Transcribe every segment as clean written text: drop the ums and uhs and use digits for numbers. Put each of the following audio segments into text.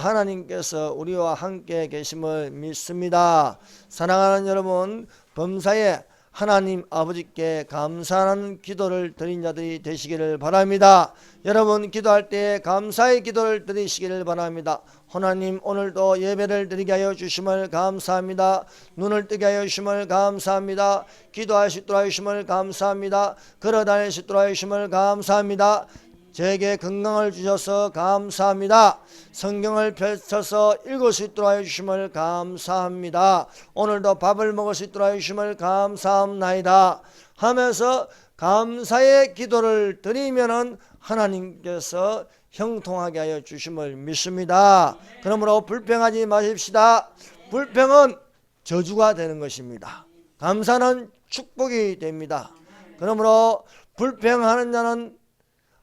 하나님께서 우리와 함께 계심을 믿습니다. 사랑하는 여러분, 범사에 하나님 아버지께 감사하는 기도를 드린 자들이 되시기를 바랍니다. 여러분 기도할 때 감사의 기도를 드리시기를 바랍니다. 하나님, 오늘도 예배를 드리게 하여 주심을 감사합니다. 눈을 뜨게 하여 주심을 감사합니다. 기도할 수 있도록 하심을 감사합니다. 걸어다닐 수 있도록 하심을 감사합니다. 저에게 건강을 주셔서 감사합니다. 성경을 펼쳐서 읽을 수 있도록 해주심을 감사합니다. 오늘도 밥을 먹을 수 있도록 해주심을 감사합나이다 하면서 감사의 기도를 드리면은 하나님께서 형통하게 하여 주심을 믿습니다. 그러므로 불평하지 마십시다. 불평은 저주가 되는 것입니다. 감사는 축복이 됩니다. 그러므로 불평하는 자는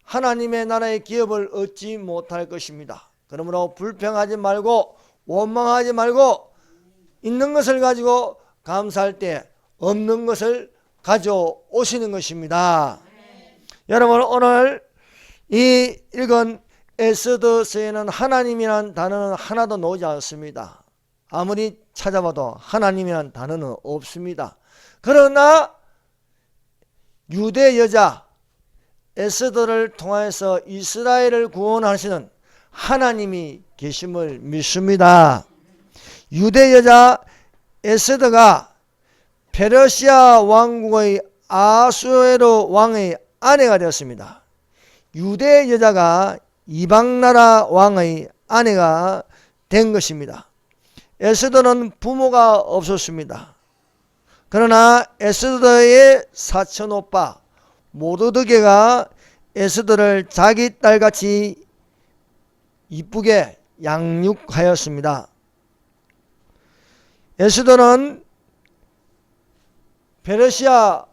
하나님의 나라의 기업을 얻지 못할 것입니다. 그러므로 불평하지 말고 원망하지 말고 있는 것을 가지고 감사할 때 없는 것을 가져오시는 것입니다. 여러분, 오늘 이 읽은 에스더서에는 하나님이라는 단어는 하나도 나오지 않습니다. 아무리 찾아봐도 하나님이라는 단어는 없습니다. 그러나 유대 여자 에스더를 통해서 이스라엘을 구원하시는 하나님이 계심을 믿습니다. 유대 여자 에스더가 페르시아 왕국의 아수에로 왕의 아내가 되었습니다. 유대 여자가 이방나라 왕의 아내가 된 것입니다. 에스더는 부모가 없었습니다. 그러나 에스더의 사촌 오빠 모르드게가 에스더를 자기 딸같이 이쁘게 양육하였습니다. 에스더는 페르시아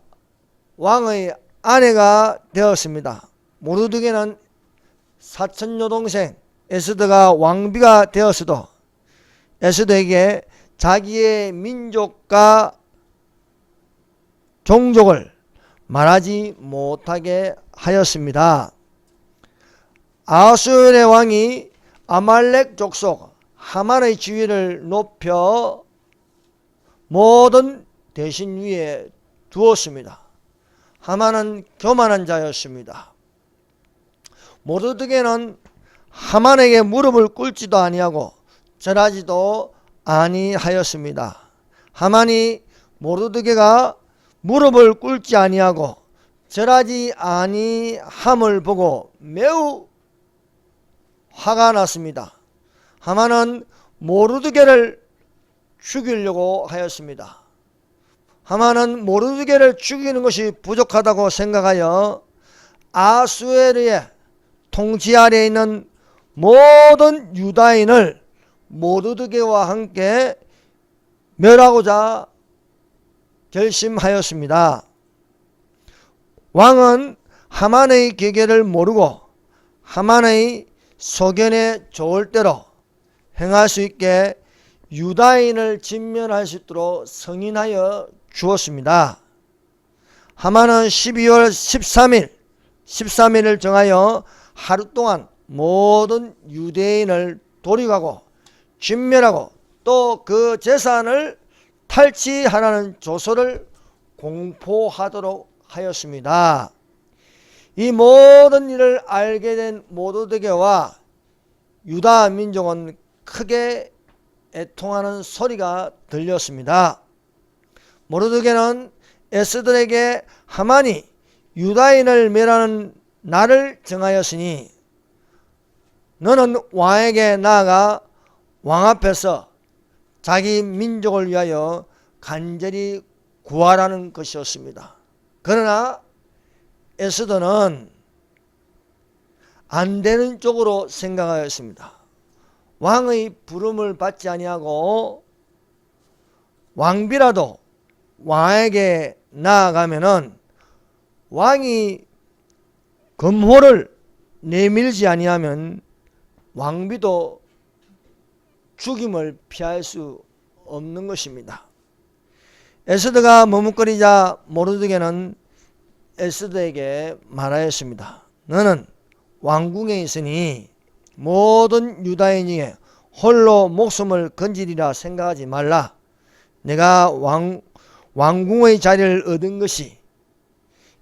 왕의 아내가 되었습니다. 모르드게는 사촌 여동생 에스더가 왕비가 되었어도 에스더에게 자기의 민족과 종족을 말하지 못하게 하였습니다. 아수르의 왕이 아말렉 족속 하만의 지위를 높여 모든 대신 위에 두었습니다. 하만은 교만한 자였습니다. 모르드게는 하만에게 무릎을 꿇지도 아니하고 절하지도 아니하였습니다. 하만이 모르드게가 무릎을 꿇지 아니하고 절하지 아니함을 보고 매우 화가 났습니다. 하만은 모르드게를 죽이려고 하였습니다. 하만은 모르드게를 죽이는 것이 부족하다고 생각하여 아수에르의 통치 아래에 있는 모든 유다인을 모르드게와 함께 멸하고자 결심하였습니다. 왕은 하만의 계계를 모르고 하만의 소견에 좋을 대로 행할 수 있게 유다인을 진멸할 수 있도록 승인하여 주었습니다. 하만은 12월 13일을 정하여 하루 동안 모든 유대인을 돌이가고 진멸하고 또 그 재산을 탈취하라는 조서를 공포하도록 하였습니다. 이 모든 일을 알게 된 모르드게와 유다 민족은 크게 애통하는 소리가 들렸습니다. 모르드게는 에스더에게 하만이 유다인을 멸하는 날을 정하였으니 너는 왕에게 나아가 왕 앞에서 자기 민족을 위하여 간절히 구하라는 것이었습니다. 그러나 에스더는 안 되는 쪽으로 생각하였습니다. 왕의 부름을 받지 아니하고 왕비라도 왕에게 나아가면은 왕이 금호를 내밀지 아니하면 왕비도 죽임을 피할 수 없는 것입니다. 에스더가 머뭇거리자 모르드게는 에스더에게 말하였습니다. 너는 왕궁에 있으니 모든 유다인 중에 홀로 목숨을 건지리라 생각하지 말라. 내가 왕궁의 자리를 얻은 것이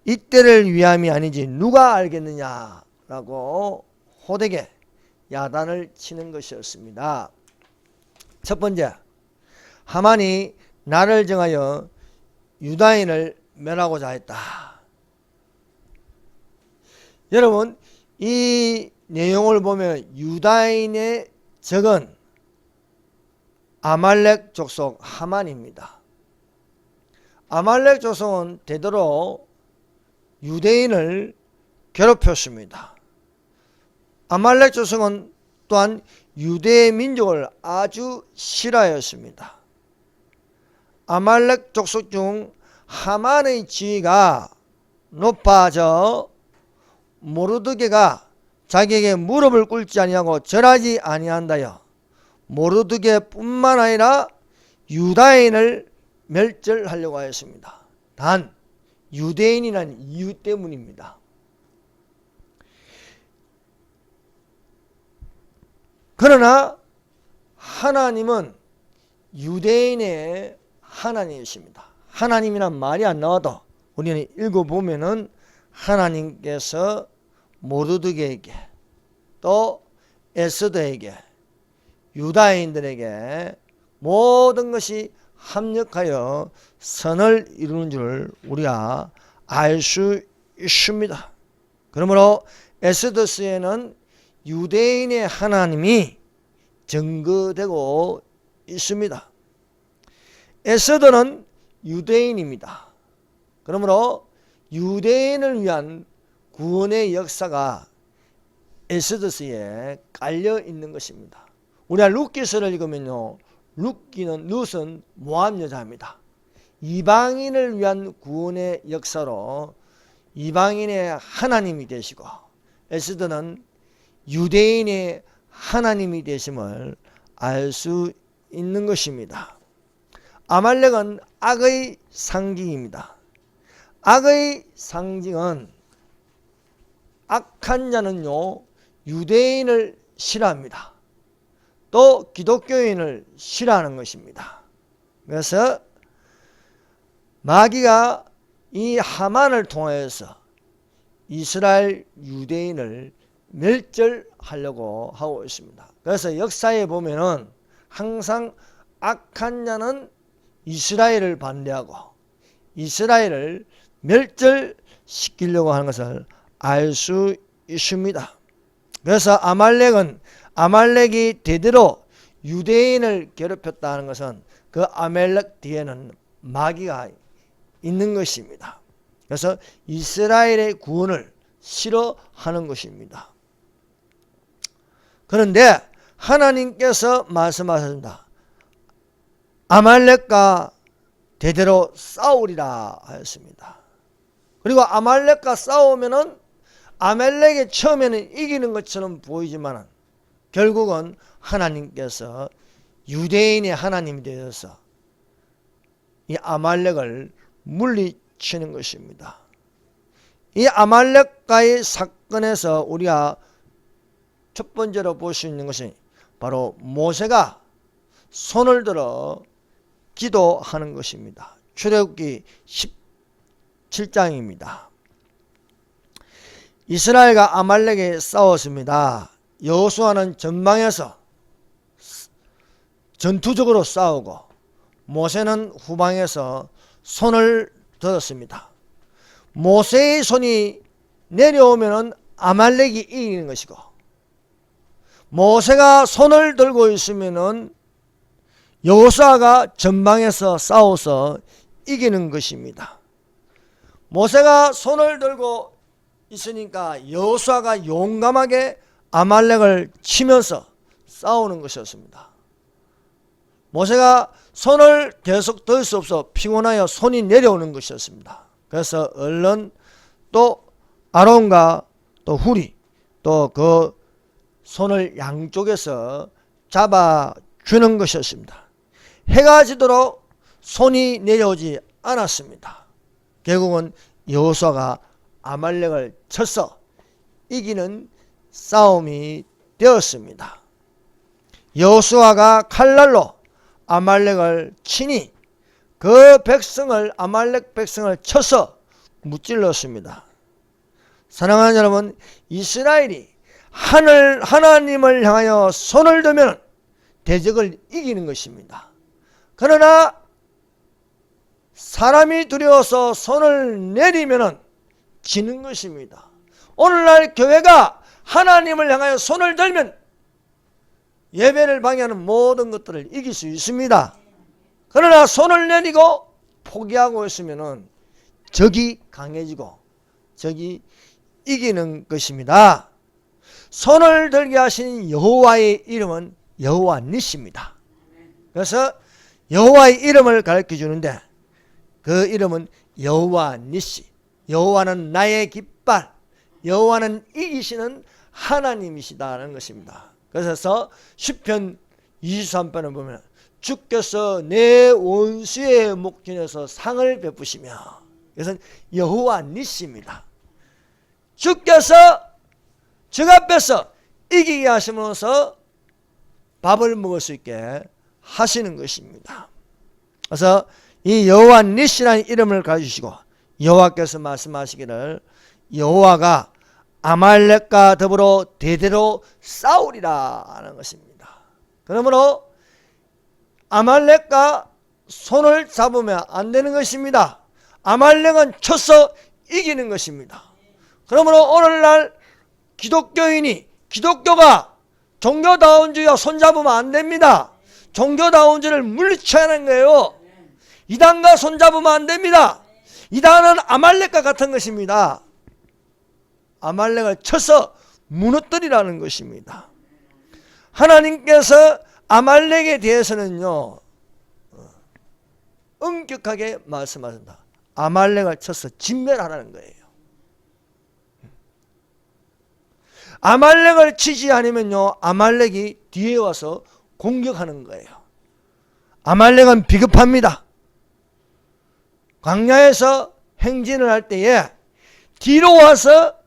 이때를 위함이 아니지 누가 알겠느냐 라고 호되게 야단을 치는 것이었습니다. 첫 번째, 하만이 날을 정하여 유다인을 멸하고자 했다. 여러분, 이 내용을 보면 유다인의 적은 아말렉 족속 하만입니다. 아말렉 족속은 대대로 유대인을 괴롭혔습니다. 아말렉 족속은 또한 유대 민족을 아주 싫어하였습니다. 아말렉 족속 중 하만의 지위가 높아져 모르드게가 자기에게 무릎을 꿇지 아니하고 절하지 아니한다여 모르드게뿐만 아니라 유다인을 멸절하려고 하였습니다. 단 유대인이라는 이유 때문입니다. 그러나 하나님은 유대인의 하나님이십니다. 하나님이란 말이 안 나와도 우리는 읽어보면은 하나님께서 모르드게에게 또 에스더에게 유다인들에게 모든 것이 합력하여 선을 이루는 줄 우리가 알 수 있습니다. 그러므로 에스더서에는 유대인의 하나님이 증거되고 있습니다. 에스더는 유대인입니다. 그러므로 유대인을 위한 구원의 역사가 에스더서에 깔려 있는 것입니다. 우리가 룻기서를 읽으면요, 룻은 모압 여자입니다. 이방인을 위한 구원의 역사로 이방인의 하나님이 되시고 에스더는 유대인의 하나님이 되심을 알 수 있는 것입니다. 아말렉은 악의 상징입니다. 악의 상징은 악한 자는요 유대인을 싫어합니다. 또 기독교인을 싫어하는 것입니다. 그래서 마귀가 이 하만을 통해서 이스라엘 유대인을 멸절하려고 하고 있습니다. 그래서 역사에 보면은 항상 악한 자는 이스라엘을 반대하고 이스라엘을 멸절시키려고 하는 것을 알 수 있습니다. 그래서 아말렉이 대대로 유대인을 괴롭혔다는 것은 그 아말렉 뒤에는 마귀가 있는 것입니다. 그래서 이스라엘의 구원을 싫어하는 것입니다. 그런데 하나님께서 말씀하셨습니다. 아말렉과 대대로 싸우리라 하였습니다. 그리고 아말렉과 싸우면은 아말렉이 처음에는 이기는 것처럼 보이지만 결국은 하나님께서 유대인의 하나님이 되어서 이 아말렉을 물리치는 것입니다. 이 아말렉과의 사건에서 우리가 첫 번째로 볼 수 있는 것이 바로 모세가 손을 들어 기도하는 것입니다. 출애굽기 17장입니다. 이스라엘과 아말렉이 싸웠습니다. 여호수아는 전방에서 전투적으로 싸우고 모세는 후방에서 손을 들었습니다. 모세의 손이 내려오면 아말렉이 이기는 것이고 모세가 손을 들고 있으면 여호수아가 전방에서 싸워서 이기는 것입니다. 모세가 손을 들고 있으니까 여호수아가 용감하게 아말렉을 치면서 싸우는 것이었습니다. 모세가 손을 계속 들 수 없어 피곤하여 손이 내려오는 것이었습니다. 그래서 얼른 또 아론과 또 훌이 또 그 손을 양쪽에서 잡아주는 것이었습니다. 해가 지도록 손이 내려오지 않았습니다. 결국은 여호수아가 아말렉을 쳐서 이기는 싸움이 되었습니다. 여호수아가 칼날로 아말렉을 치니 그 백성을 아말렉 백성을 쳐서 무찔렀습니다. 사랑하는 여러분, 이스라엘이 하나님을 향하여 손을 들면 대적을 이기는 것입니다. 그러나 사람이 두려워서 손을 내리면 지는 것입니다. 오늘날 교회가 하나님을 향하여 손을 들면 예배를 방해하는 모든 것들을 이길 수 있습니다. 그러나 손을 내리고 포기하고 있으면 적이 강해지고 적이 이기는 것입니다. 손을 들게 하신 여호와의 이름은 여호와 니시입니다. 그래서 여호와의 이름을 가르쳐 주는데 그 이름은 여호와 니시. 여호와는 나의 깃발, 여호와는 이기시는 하나님이시다는 것입니다. 그래서 시편 23편을 보면 주께서 내 원수의 목전에서 상을 베푸시며, 이것은 여호와 니시입니다. 주께서 적 앞에서 이기게 하시면서 밥을 먹을 수 있게 하시는 것입니다. 그래서 이 여호와 니시라는 이름을 가지시고 여호와께서 말씀하시기를 여호와가 아말렉과 더불어 대대로 싸우리라 하는 것입니다. 그러므로 아말렉과 손을 잡으면 안 되는 것입니다. 아말렉은 쳐서 이기는 것입니다. 그러므로 오늘날 기독교가 종교다운주의와 손잡으면 안 됩니다. 종교다운주의를 물리쳐야 하는 거예요. 이단과 손잡으면 안 됩니다. 이단은 아말렉과 같은 것입니다. 아말렉을 쳐서 무너뜨리라는 것입니다. 하나님께서 아말렉에 대해서는요, 엄격하게 말씀하신다. 아말렉을 쳐서 진멸하라는 거예요. 아말렉을 치지 않으면요, 아말렉이 뒤에 와서 공격하는 거예요. 아말렉은 비겁합니다. 광야에서 행진을 할 때에 뒤로 와서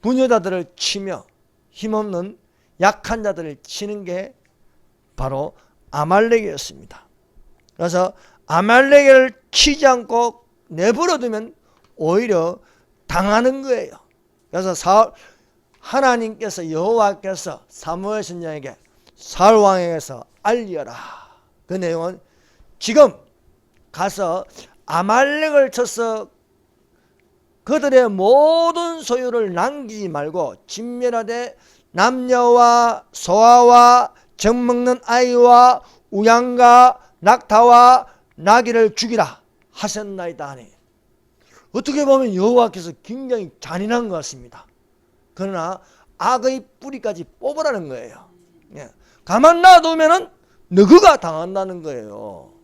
부녀자들을 치며 힘없는 약한 자들을 치는 게 바로 아말렉이었습니다. 그래서 아말렉을 치지 않고 내버려두면 오히려 당하는 거예요. 그래서 하나님께서 여호와께서 사무엘 선지자에게 사울 왕에게서 알리어라. 그 내용은 지금 가서 아말렉을 쳐서 그들의 모든 소유를 남기지 말고 진멸하되 남녀와 소아와 젖먹는 아이와 우양과 낙타와 나귀를 죽이라 하셨나이다 하니, 어떻게 보면 여호와께서 굉장히 잔인한 것 같습니다. 그러나 악의 뿌리까지 뽑으라는 거예요. 가만 놔두면은 너그가 당한다는 거예요.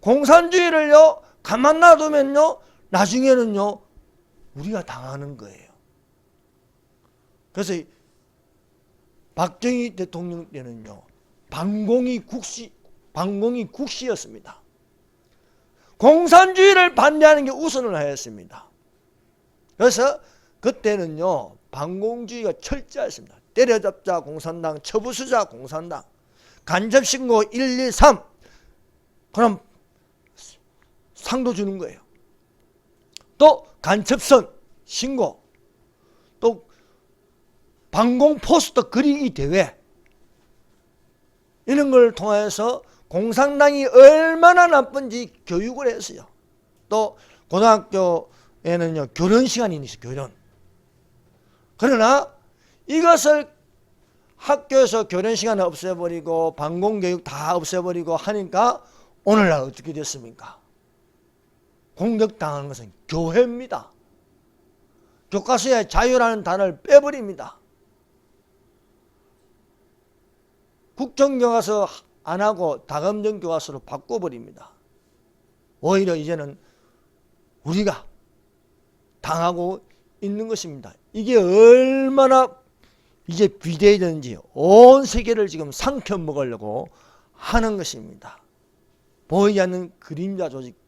공산주의를요 가만 놔두면요 나중에는요 우리가 당하는 거예요. 그래서 박정희 대통령 때는요 반공이 국시였습니다. 공산주의를 반대하는 게 우선을 하였습니다. 그래서 그때는요 반공주의가 철저했습니다. 때려잡자 공산당, 처부수자 공산당, 간접신고 1, 2, 3 그럼 상도 주는 거예요. 또 간첩선 신고, 또 반공 포스터 그리기 대회, 이런 걸 통해서 공산당이 얼마나 나쁜지 교육을 했어요. 또 고등학교에는요 교련 시간이 있어요. 교련. 그러나 이것을 학교에서 교련 시간을 없애버리고 반공교육 다 없애버리고 하니까 오늘날 어떻게 됐습니까? 공격당하는 것은 교회입니다. 교과서에 자유라는 단어를 빼버립니다. 국정교과서 안 하고 다검정 교과서로 바꿔버립니다. 오히려 이제는 우리가 당하고 있는 것입니다. 이게 얼마나 이제 비대해졌는지 온 세계를 지금 삼켜 먹으려고 하는 것입니다. 보이지 않는 그림자 조직,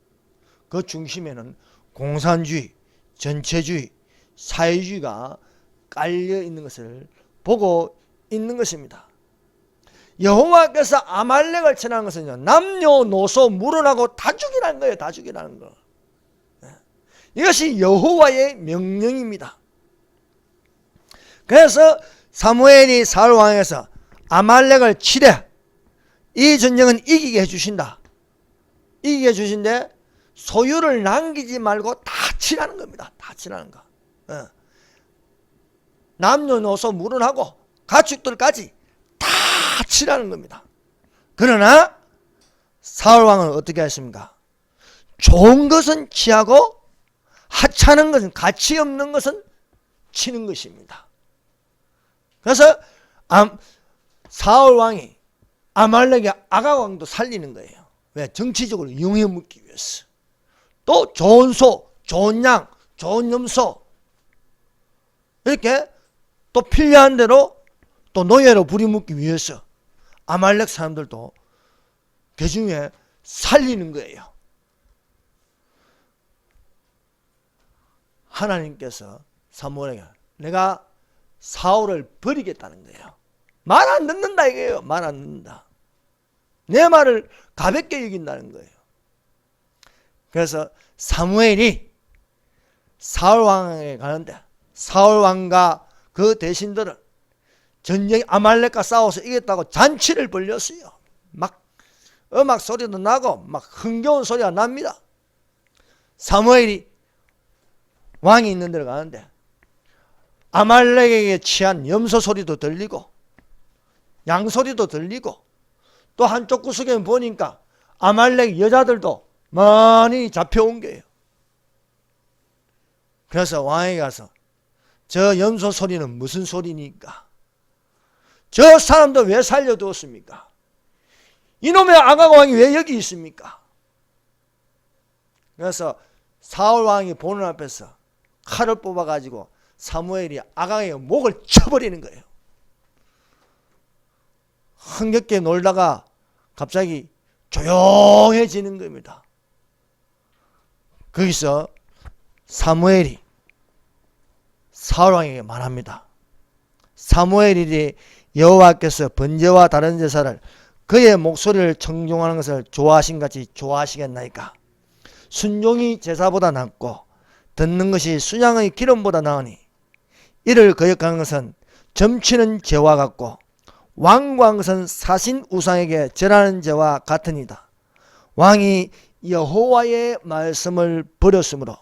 그 중심에는 공산주의, 전체주의, 사회주의가 깔려 있는 것을 보고 있는 것입니다. 여호와께서 아말렉을 치는 것은요, 남녀노소 물어나고 다 죽이라는 거예요. 다 죽이라는 거. 이것이 여호와의 명령입니다. 그래서 사무엘이 사울 왕에서 아말렉을 치되 이 전쟁은 이기게 해주신다. 이기게 해주신데 소유를 남기지 말고 다 치라는 겁니다. 다 치라는 거. 남녀노소 물어나고 가축들까지 다 치라는 겁니다. 그러나 사울 왕은 어떻게 했습니까? 좋은 것은 취하고 하찮은 것은, 가치 없는 것은 치는 것입니다. 그래서 사울 왕이 아말렉의 아각 왕도 살리는 거예요. 왜? 정치적으로 이용해 먹기 위해서. 또 좋은 소, 좋은 양, 좋은 염소, 이렇게 또 필요한 대로 또 노예로 부려먹기 위해서 아말렉 사람들도 그 중에 살리는 거예요. 하나님께서 사무엘에게 내가 사울을 버리겠다는 거예요. 말 안 듣는다 이거예요. 말 안 듣는다. 내 말을 가볍게 여긴다는 거예요. 그래서 사무엘이 사울 왕에게 가는데 사울 왕과 그 대신들은 전쟁 아말렉과 싸워서 이겼다고 잔치를 벌렸어요. 막 음악 소리도 나고 막 흥겨운 소리가 납니다. 사무엘이 왕이 있는 데로 가는데 아말렉에게 취한 염소 소리도 들리고 양 소리도 들리고 또 한쪽 구석에 보니까 아말렉 여자들도 많이 잡혀온 거예요. 그래서 왕에게 가서 저 염소 소리는 무슨 소리니까? 저 사람도 왜 살려두었습니까? 이놈의 아각 왕이 왜 여기 있습니까? 그래서 사울 왕이 보는 앞에서 칼을 뽑아가지고 사무엘이 아각의 목을 쳐버리는 거예요. 흥겹게 놀다가 갑자기 조용해지는 겁니다. 거기서 사무엘이 사울 왕에게 말합니다. 사무엘이 여호와께서 번제와 다른 제사를 그의 목소리를 청종하는 것을 좋아하신 같이 좋아하시겠나이까? 순종이 제사보다 낫고 듣는 것이 순양의 기름보다 나으니 이를 거역하는 것은 점치는 죄와 같고 왕구한 것은 사신 우상에게 절하는 죄와 같으니이다. 왕이 여호와의 말씀을 버렸으므로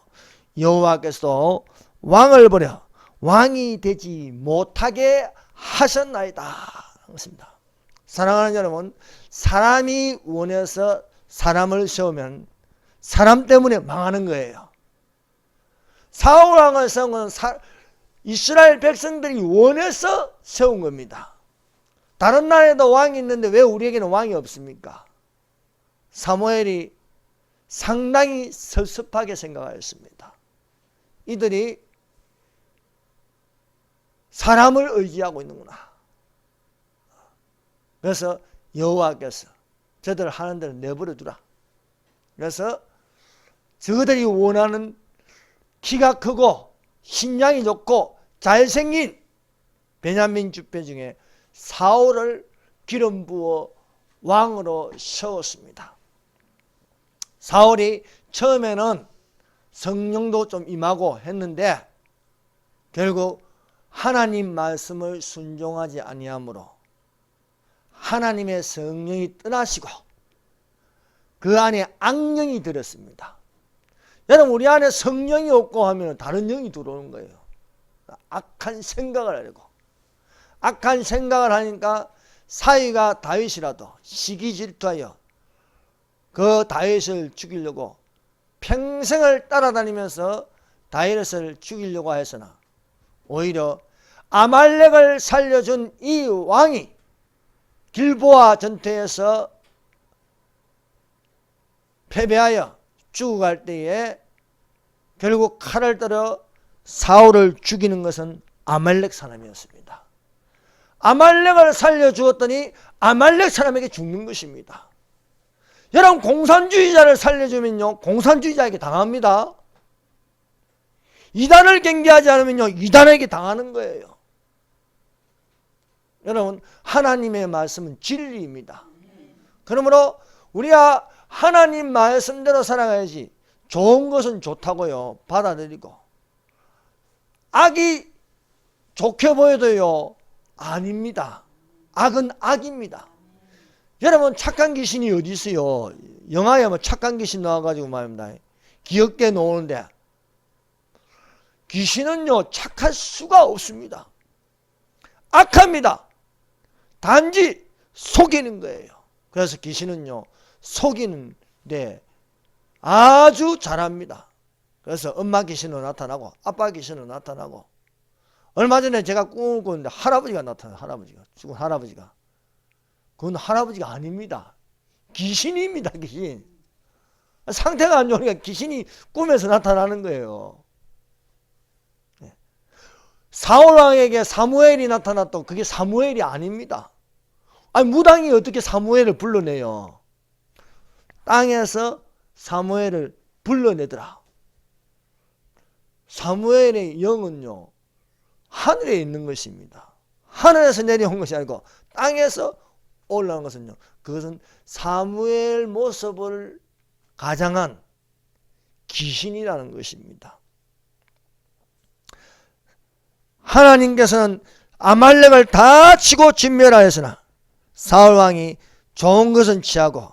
여호와께서도 왕을 버려 왕이 되지 못하게 하셨나이다. 그렇습니다. 사랑하는 여러분, 사람이 원해서 사람을 세우면 사람 때문에 망하는 거예요. 사울 왕을 세운 건 이스라엘 백성들이 원해서 세운 겁니다. 다른 나라에도 왕이 있는데 왜 우리에게는 왕이 없습니까? 사무엘이 상당히 섭섭하게 생각하였습니다. 이들이 사람을 의지하고 있는구나. 그래서 여호와께서 저들 하는 대로 내버려 두라. 그래서 저들이 원하는 키가 크고 신장이 좋고 잘생긴 베냐민 집회 중에 사울을 기름 부어 왕으로 세웠습니다. 사울이 처음에는 성령도 좀 임하고 했는데 결국 하나님 말씀을 순종하지 아니하므로 하나님의 성령이 떠나시고 그 안에 악령이 들었습니다. 여러분, 우리 안에 성령이 없고 하면 다른 영이 들어오는 거예요. 악한 생각을 하려고. 악한 생각을 하니까 사위가 다윗이라도 시기 질투하여 그 다윗을 죽이려고 평생을 따라다니면서 다윗을 죽이려고 했으나 오히려 아말렉을 살려준 이 왕이 길보아 전투에서 패배하여 죽어갈 때에 결국 칼을 들어 사울을 죽이는 것은 아말렉 사람이었습니다. 아말렉을 살려주었더니 아말렉 사람에게 죽는 것입니다. 여러분, 공산주의자를 살려주면요 공산주의자에게 당합니다. 이단을 경계하지 않으면요 이단에게 당하는 거예요. 여러분, 하나님의 말씀은 진리입니다. 그러므로 우리가 하나님 말씀대로 살아가야지. 좋은 것은 좋다고요, 받아들이고, 악이 좋게 보여도요, 아닙니다. 악은 악입니다. 여러분, 착한 귀신이 어디 있어요? 영화에 뭐 착한 귀신 나와가지고 말입니다. 귀엽게 노는데, 귀신은요 착할 수가 없습니다. 악합니다. 단지 속이는 거예요. 그래서 귀신은요 속이는데 아주 잘합니다. 그래서 엄마 귀신은 나타나고 아빠 귀신은 나타나고, 얼마 전에 제가 꿈을 꿨는데 할아버지가 나타나요. 할아버지가, 죽은 할아버지가. 그건 할아버지가 아닙니다. 귀신입니다. 귀신. 상태가 안 좋으니까 귀신이 꿈에서 나타나는 거예요. 사울왕에게 사무엘이 나타났던 그게 사무엘이 아닙니다. 아니, 무당이 어떻게 사무엘을 불러내요? 땅에서 사무엘을 불러내더라. 사무엘의 영은요 하늘에 있는 것입니다. 하늘에서 내려온 것이 아니고 땅에서 올라온 것은요, 그것은 사무엘 모습을 가장한 귀신이라는 것입니다. 하나님께서는 아말렉을 다 치고 진멸하였으나 사울왕이 좋은 것은 취하고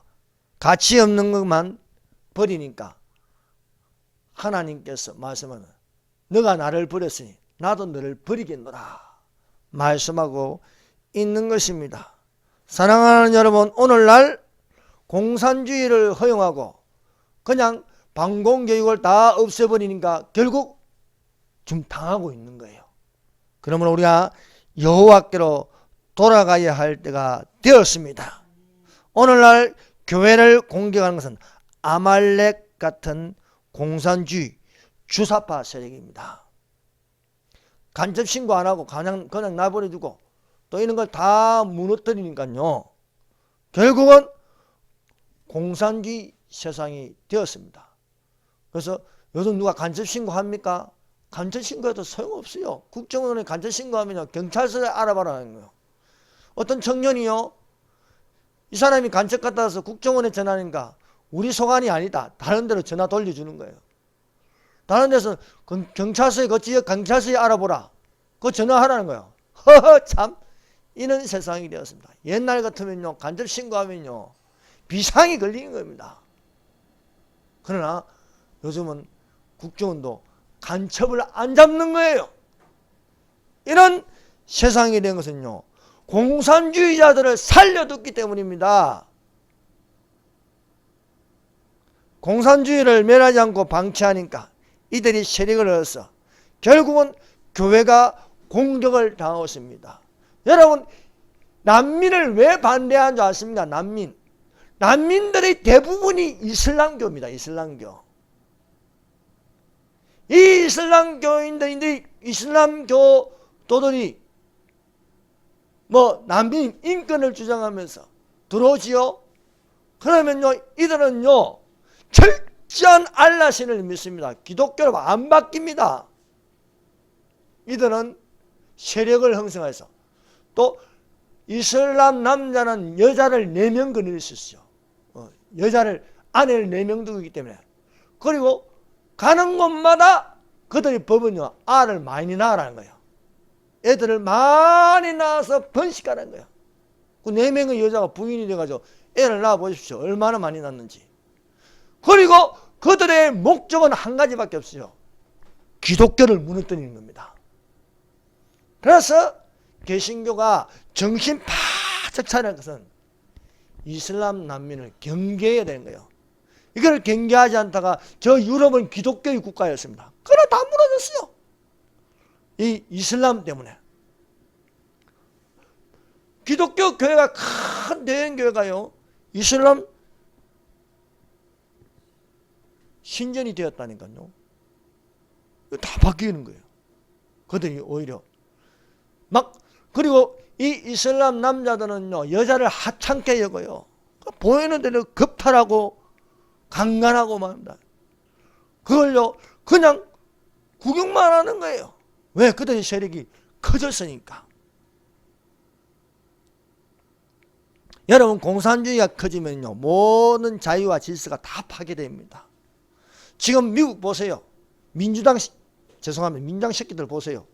가치 없는 것만 버리니까 하나님께서 말씀하는, 너가 나를 버렸으니 나도 너를 버리겠노라 말씀하고 있는 것입니다. 사랑하는 여러분, 오늘날 공산주의를 허용하고 그냥 방공교육을 다 없애버리니까 결국 좀 당하고 있는 거예요. 그러므로 우리가 여호와께로 돌아가야 할 때가 되었습니다. 오늘날 교회를 공격하는 것은 아말렉 같은 공산주의 주사파 세력입니다. 간접 신고 안 하고 그냥 놔버려두고 또 이런 걸 다 무너뜨리니까요, 결국은 공산주의 세상이 되었습니다. 그래서 요즘 누가 간접 신고합니까? 간접 신고해도 소용없어요. 국정원에 간접 신고하면 경찰서에 알아봐라는 거예요. 어떤 청년이요, 이 사람이 간첩 갖다 와서 국정원에 전화하니까 우리 소관이 아니다, 다른 데로 전화 돌려주는 거예요. 다른 데서 경찰서에 그 지역 경찰서에 알아보라, 그거 전화하라는 거예요. 허허, 참 이런 세상이 되었습니다. 옛날 같으면요 간접 신고하면요 비상이 걸리는 겁니다. 그러나 요즘은 국정원도 간첩을 안 잡는 거예요. 이런 세상이 된 것은요 공산주의자들을 살려뒀기 때문입니다. 공산주의를 멸하지 않고 방치하니까 이들이 세력을 얻어서 결국은 교회가 공격을 당했습니다. 여러분, 난민을 왜 반대하는 줄 아십니까? 난민들의 대부분이 이슬람교입니다. 이슬람교. 이 이슬람교인들이, 이슬람교도들이 난민 인권을 주장하면서 들어오지요. 그러면요 이들은요 철저한 알라신을 믿습니다. 기독교로 안 바뀝니다. 이들은 세력을 형성해서, 또 이슬람 남자는 여자를 4명 거느릴 수 있어요. 아내를 4명 두기 때문에. 그리고 가는 곳마다 그들의 법은요 알을 많이 낳으라는 거예요. 애들을 많이 낳아서 번식하라는 거예요. 그 4명의 여자가 부인이 돼가지고 애를 낳아 보십시오. 얼마나 많이 낳는지. 그리고 그들의 목적은 한 가지밖에 없어요. 기독교를 무너뜨리는 겁니다. 그래서 개신교가 정신 바짝 차리는 것은 이슬람 난민을 경계해야 되는 거예요. 이걸 경계하지 않다가 저 유럽은 기독교의 국가였습니다. 그러나 다 무너졌어요. 이 이슬람 때문에. 기독교 교회가 큰 대형교회가요 이슬람 신전이 되었다니까요. 다 바뀌는 거예요. 그들이 오히려 그리고 이 이슬람 남자들은요 여자를 하찮게 여겨요. 보이는 대로 겁탈하고 강간하고 말입니다. 그걸요 그냥 구경만 하는 거예요. 왜? 그들의 세력이 커졌으니까. 여러분, 공산주의가 커지면요, 모든 자유와 질서가 다 파괴됩니다. 지금 미국 보세요. 민주당 새끼들 보세요.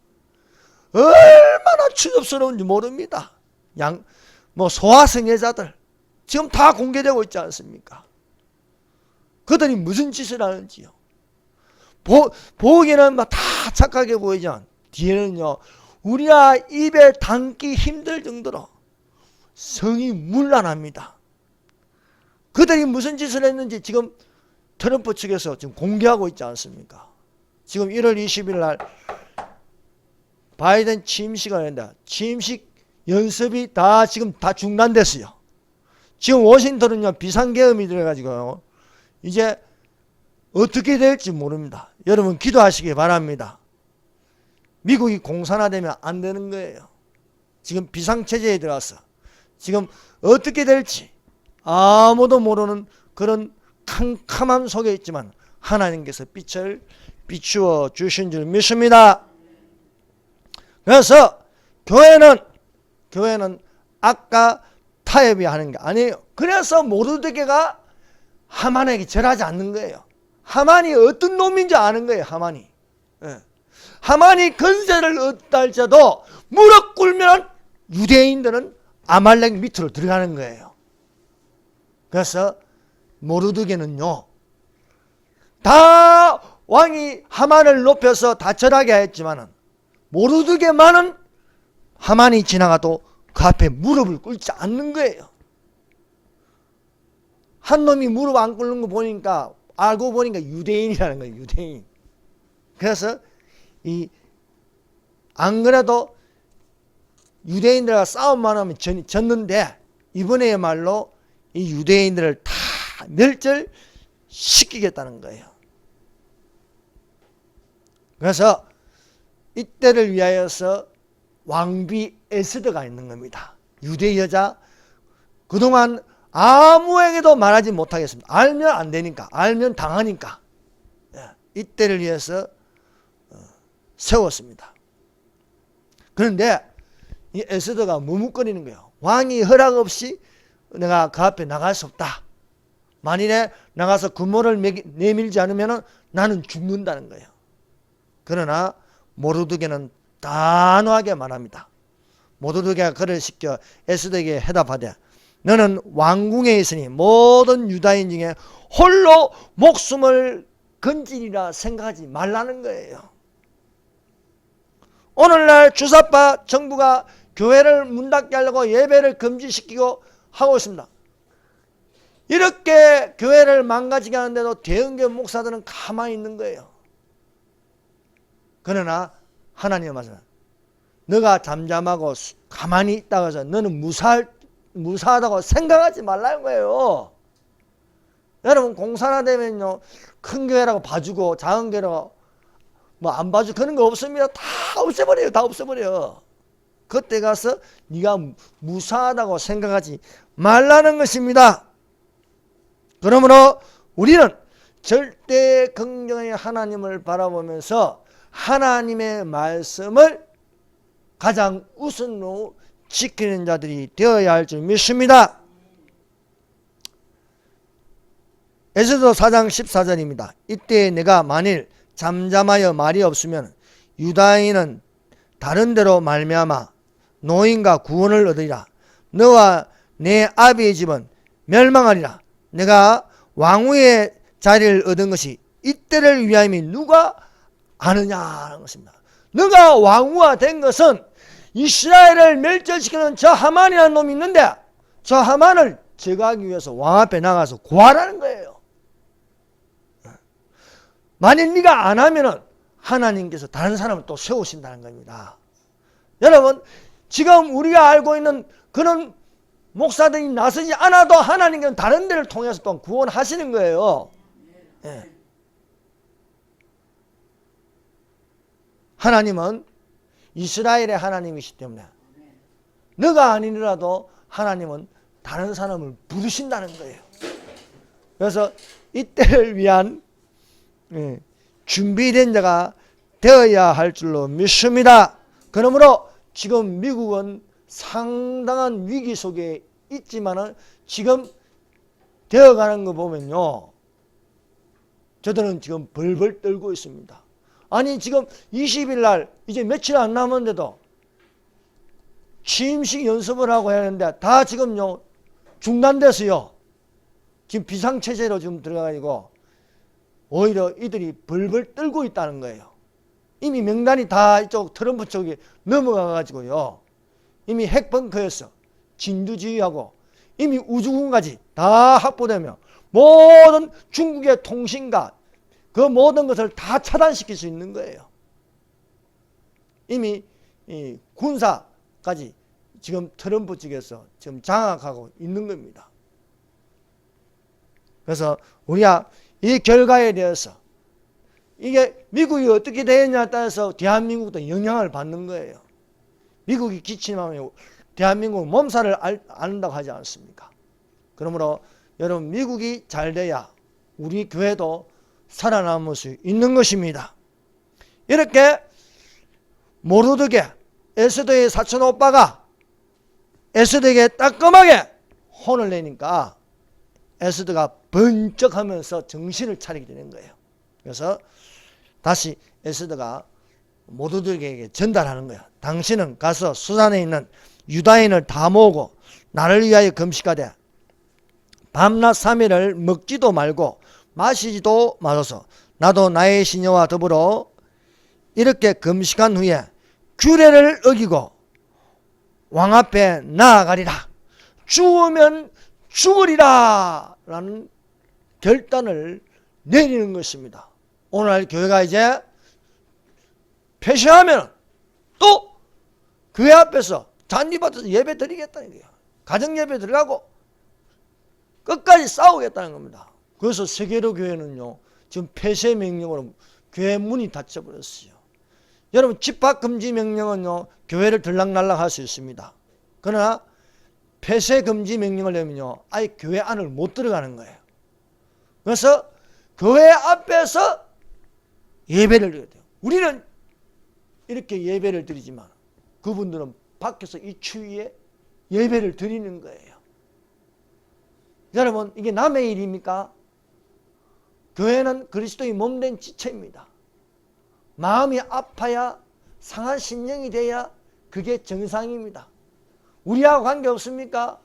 얼마나 추접스러운지 모릅니다. 소아성애자들 지금 다 공개되고 있지 않습니까? 그들이 무슨 짓을 하는지요. 보기에는 다 착하게 보이지만 뒤에는요, 우리가 입에 담기 힘들 정도로 성이 문란합니다. 그들이 무슨 짓을 했는지 지금 트럼프 측에서 지금 공개하고 있지 않습니까? 지금 1월 20일 날 바이든 취임식을 했는데 취임식 연습이 다 지금 다 중단됐어요. 지금 워싱턴은요, 비상계엄이 들어가지고 이제 어떻게 될지 모릅니다. 여러분, 기도하시기 바랍니다. 미국이 공산화되면 안 되는 거예요. 지금 비상체제에 들어가서 지금 어떻게 될지 아무도 모르는 그런 캄캄함 속에 있지만 하나님께서 빛을 비추어 주신 줄 믿습니다. 그래서 교회는 아까 타협이 하는 게 아니에요. 그래서 모르드게가 하만에게 절하지 않는 거예요. 하만이 어떤 놈인지 아는 거예요. 하만이. 하만이 건세를 얻다 할지라도 무릎 꿇으면 유대인들은 아말렉 밑으로 들어가는 거예요. 그래서 모르드게는요, 다 왕이 하만을 높여서 다 절하게 했지만은 모르드게만은 하만이 지나가도 그 앞에 무릎을 꿇지 않는 거예요. 한 놈이 무릎 안 꿇는 거 보니까 알고 보니까 유대인이라는 거예요. 유대인. 그래서 안 그래도 유대인들과 싸움만 하면 졌는데 이번에야말로 이 유대인들을 다 멸절시키겠다는 거예요. 그래서 이때를 위하여서 왕비 에스더가 있는 겁니다. 유대 여자, 그동안 아무에게도 말하지 못하겠습니다. 알면 안 되니까, 알면 당하니까. 이때를 위해서 세웠습니다. 그런데 이 에스더가 머뭇거리는 거예요. 왕이 허락 없이 내가 그 앞에 나갈 수 없다. 만일에 나가서 군모를 내밀지 않으면 나는 죽는다는 거예요. 그러나 모르드게는 단호하게 말합니다. 모르드게가 그를 시켜 에스더에게 해답하되, 너는 왕궁에 있으니 모든 유다인 중에 홀로 목숨을 건지리라 생각하지 말라는 거예요. 오늘날 주사파 정부가 교회를 문 닫게 하려고 예배를 금지시키고 하고 있습니다. 이렇게 교회를 망가지게 하는데도 대형교 목사들은 가만히 있는 거예요. 그러나 하나님의 말씀, 너가 잠잠하고 가만히 있다고 해서 너는 무사하다고 생각하지 말라는 거예요. 여러분, 공산화되면요, 큰 교회라고 봐주고 작은 교회라고 안 봐주고 그런 거 없습니다. 다 없애버려요. 다 없애버려. 그때 가서 네가 무사하다고 생각하지 말라는 것입니다. 그러므로 우리는 절대 긍정의 하나님을 바라보면서 하나님의 말씀을 가장 우선으로 지키는 자들이 되어야 할 줄 믿습니다. 에스더 4장 14절입니다. 이때 내가 만일 잠잠하여 말이 없으면 유다인은 다른 데로 말미암아 노인과 구원을 얻으리라. 너와 내 아비의 집은 멸망하리라. 내가 왕후의 자리를 얻은 것이 이때를 위함이 누가 아느냐는 것입니다. 너가 왕후가 된 것은 이스라엘을 멸절시키는 저 하만이라는 놈이 있는데 저 하만을 제거하기 위해서 왕 앞에 나가서 구하라는 거예요. 만일 네가 안 하면은 하나님께서 다른 사람을 또 세우신다는 겁니다. 여러분, 지금 우리가 알고 있는 그런 목사들이 나서지 않아도 하나님께서 다른 데를 통해서 또 구원하시는 거예요. 예. 하나님은 이스라엘의 하나님이시기 때문에 너가 아니더라도 하나님은 다른 사람을 부르신다는 거예요. 그래서 이때를 위한 준비된 자가 되어야 할 줄로 믿습니다. 그러므로 지금 미국은 상당한 위기 속에 있지만은 지금 되어가는 거 보면요, 저들은 지금 벌벌 떨고 있습니다. 아니 지금 20일 날 이제 며칠 안 남았는데도 취임식 연습을 하고 해야 하는데 다 지금요 중단돼서요, 지금 비상체제로 지금 들어가가지고 오히려 이들이 벌벌 떨고 있다는 거예요. 이미 명단이 다 이쪽 트럼프 쪽에 넘어가가지고요, 이미 핵벙커에서 진두지휘하고 이미 우주군까지 다 확보되며 모든 중국의 통신과 그 모든 것을 다 차단시킬 수 있는 거예요. 이미 이 군사까지 지금 트럼프 측에서 지금 장악하고 있는 겁니다. 그래서 우리가 이 결과에 대해서 이게 미국이 어떻게 되느냐에 따라서 대한민국도 영향을 받는 거예요. 미국이 기침하면 대한민국은 몸살을 앓는다고 하지 않습니까? 그러므로 여러분, 미국이 잘 돼야 우리 교회도 살아남을 수 있는 것입니다. 이렇게 모르드게 에스더의 사촌 오빠가 에스더에게 따끔하게 혼을 내니까 에스더가 번쩍하면서 정신을 차리게 되는 거예요. 그래서 다시 에스더가 모두들에게 전달하는 거야. 당신은 가서 수산에 있는 유다인을 다 모으고 나를 위하여 금식하되 밤낮 3일을 먹지도 말고 마시지도 마소서. 나도 나의 시녀와 더불어 이렇게 금식한 후에 규례를 어기고 왕 앞에 나아가리라. 죽으면 죽으리라 라는 결단을 내리는 것입니다. 오늘 교회가 이제 폐쇄하면 또 교회 앞에서 잔디밭에서 예배 드리겠다는 거예요. 가정 예배 들어가고 끝까지 싸우겠다는 겁니다. 그래서 세계로 교회는요, 지금 폐쇄 명령으로 교회 문이 닫혀버렸어요. 여러분, 집합금지 명령은요, 교회를 들락날락 할 수 있습니다. 그러나 폐쇄 금지 명령을 내면요, 아예 교회 안을 못 들어가는 거예요. 그래서 교회 앞에서 예배를 드려야 돼요. 우리는 이렇게 예배를 드리지만 그분들은 밖에서 이 추위에 예배를 드리는 거예요. 여러분, 이게 남의 일입니까? 교회는 그리스도의 몸된 지체입니다. 마음이 아파야, 상한 심령이 돼야 그게 정상입니다. 우리하고 관계 없습니까?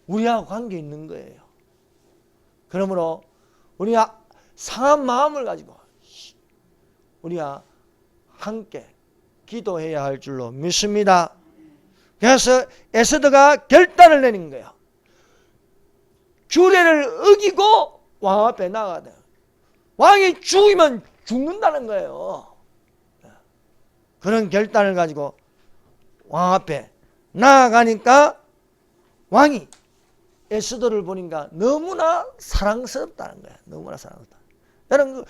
우리하고 관계 있는 거예요. 그러므로 우리가 상한 마음을 가지고 우리가 함께 기도해야 할 줄로 믿습니다. 그래서 에스더가 결단을 내린 거예요. 규례를 어기고 왕 앞에 나가야 돼요. 왕이 죽으면 죽는다는 거예요. 그런 결단을 가지고 왕 앞에 나아가니까 왕이 에스더를 보니까 너무나 사랑스럽다는 거예요. 너무나 사랑스럽다. 여러분,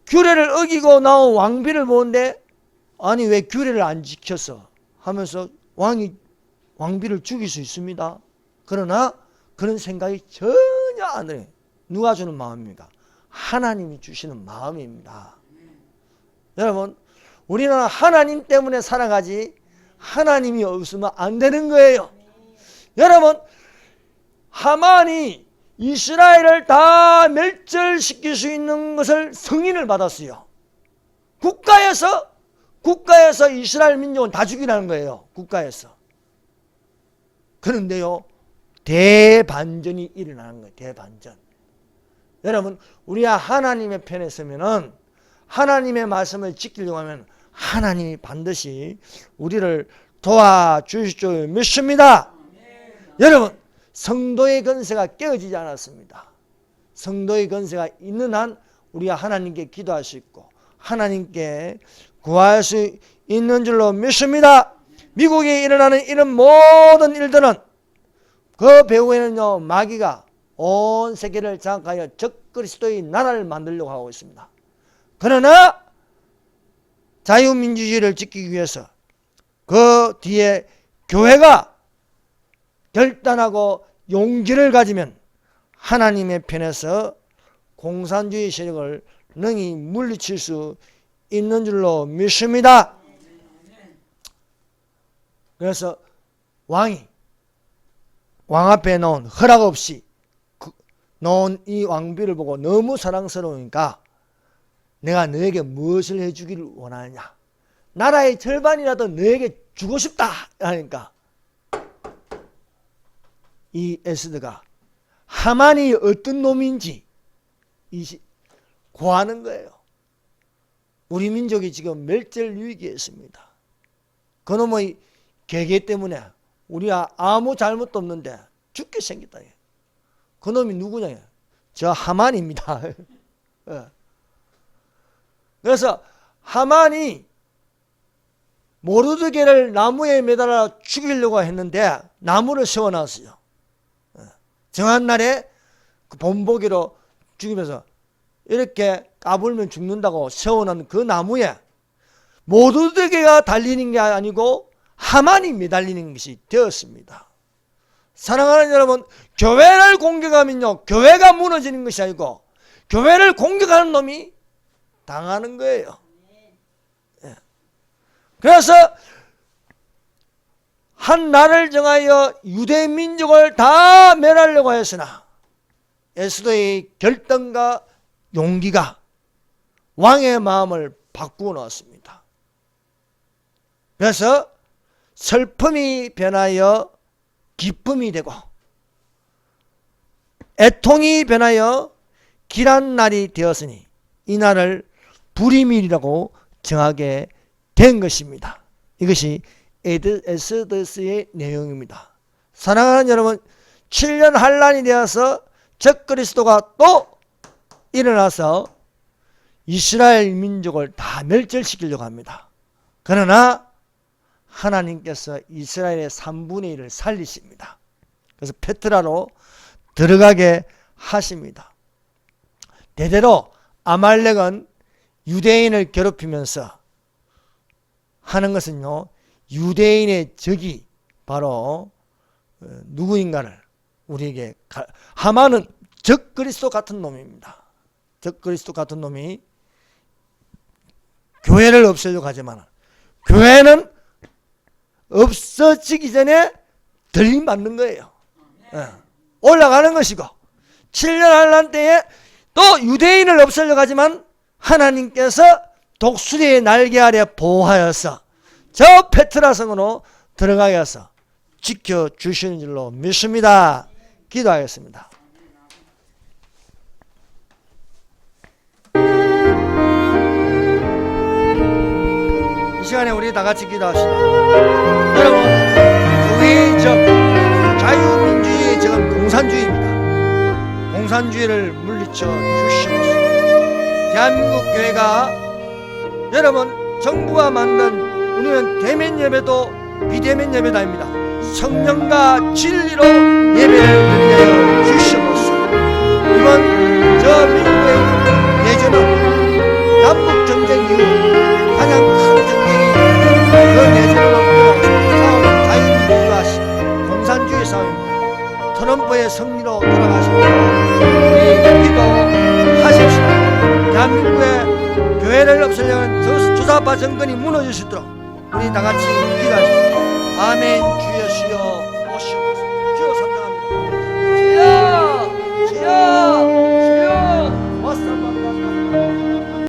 규례를 어기고 나온 왕비를 보는데 아니 왜 규례를 안 지켰어 하면서 왕이 왕비를 죽일 수 있습니다. 그러나 그런 생각이 전혀 안 해요. 누가 주는 마음입니까? 하나님이 주시는 마음입니다. 여러분, 우리는 하나님 때문에 살아가지 하나님이 없으면 안 되는 거예요. 여러분, 하만이 이스라엘을 다 멸절시킬 수 있는 것을 승인을 받았어요. 국가에서 이스라엘 민족은 다 죽이라는 거예요. 국가에서. 그런데요, 대반전이 일어나는 거예요. 대반전. 여러분, 우리가 하나님의 편에 서면은, 하나님의 말씀을 지키려고 하면 하나님이 반드시 우리를 도와주실 줄 믿습니다. 여러분, 성도의 권세가 깨어지지 않았습니다. 성도의 권세가 있는 한 우리가 하나님께 기도할 수 있고 하나님께 구할 수 있는 줄로 믿습니다. 미국에 일어나는 이런 모든 일들은 그 배후에는요, 마귀가 온 세계를 장악하여 적그리스도의 나라를 만들려고 하고 있습니다. 그러나 자유민주주의를 지키기 위해서 그 뒤에 교회가 결단하고 용기를 가지면 하나님의 편에서 공산주의 세력을 능히 물리칠 수 있는 줄로 믿습니다. 그래서 왕이 왕 앞에 놓은 허락 없이 놓은 이 왕비를 보고 너무 사랑스러우니까 내가 너에게 무엇을 해주기를 원하느냐, 나라의 절반이라도 너에게 주고 싶다 하니까 이 에스더가 하만이 어떤 놈인지 고하는 거예요. 우리 민족이 지금 멸절 위기에 있습니다. 그놈의 계계 때문에 우리가 아무 잘못도 없는데 죽게 생겼다. 그놈이 누구냐? 저 하만입니다. 그래서 하만이 모르드게를 나무에 매달아 죽이려고 했는데 나무를 세워놨어요. 정한 날에 그 본보기로 죽이면서 이렇게 까불면 죽는다고 세워놓은 그 나무에 모르드게가 달리는 게 아니고 하만이 매달리는 것이 되었습니다. 사랑하는 여러분, 교회를 공격하면요, 교회가 무너지는 것이 아니고 교회를 공격하는 놈이 당하는 거예요. 그래서 한 날을 정하여 유대 민족을 다 멸하려고 했으나 에스더의 결단과 용기가 왕의 마음을 바꾸어 놓았습니다. 그래서 슬픔이 변하여 기쁨이 되고 애통이 변하여 길한 날이 되었으니 이 날을 불임일이라고 정하게 된 것입니다. 이것이 에스더서의 내용입니다. 사랑하는 여러분, 7년 환란이 되어서 적그리스도가 또 일어나서 이스라엘 민족을 다 멸절시키려고 합니다. 그러나 하나님께서 이스라엘의 3분의 1을 살리십니다. 그래서 페트라로 들어가게 하십니다. 대대로 아말렉은 유대인을 괴롭히면서 하는 것은요, 유대인의 적이 바로 누구인가를 우리에게, 하만은 적그리스도 같은 놈입니다. 적그리스도 같은 놈이 교회를 없애려고 하지만 교회는 없어지기 전에 들림받는 거예요. 올라가는 것이고 7년 환란 때에 또 유대인을 없애려고 하지만 하나님께서 독수리의 날개 아래 보호하여서 저 페트라 성으로 들어가게 해서 지켜주시는 줄로 믿습니다. 기도하겠습니다. 이 시간에 우리 다 같이 기도합시다. 여러분, 교회적 자유민주주의 지금 공산주의입니다. 공산주의를 물리쳐 주시옵소서. 대한민국 교회가 여러분, 정부가 만든 우리는 대면 예배도 비대면 예배도 아닙니다. 성령과 진리로 예배를 드리게 하여 주시옵소서. 이번 저 미국의 내전은 남북전쟁 이후 가장 큰 전쟁이 그 내전을 넘고 싸우는 자유민주주의와 공산주의 싸움입니다. 트럼프의 승리로 돌아가시고 우리 기도하십시오. 대한민국의 교회를 없애려는 주사파 정권이 무너질 수 있도록 우리 다 같이 기도하십시오. 아멘. 주여 주여 오시옵소서. 주여 선정합니다. 주여 주여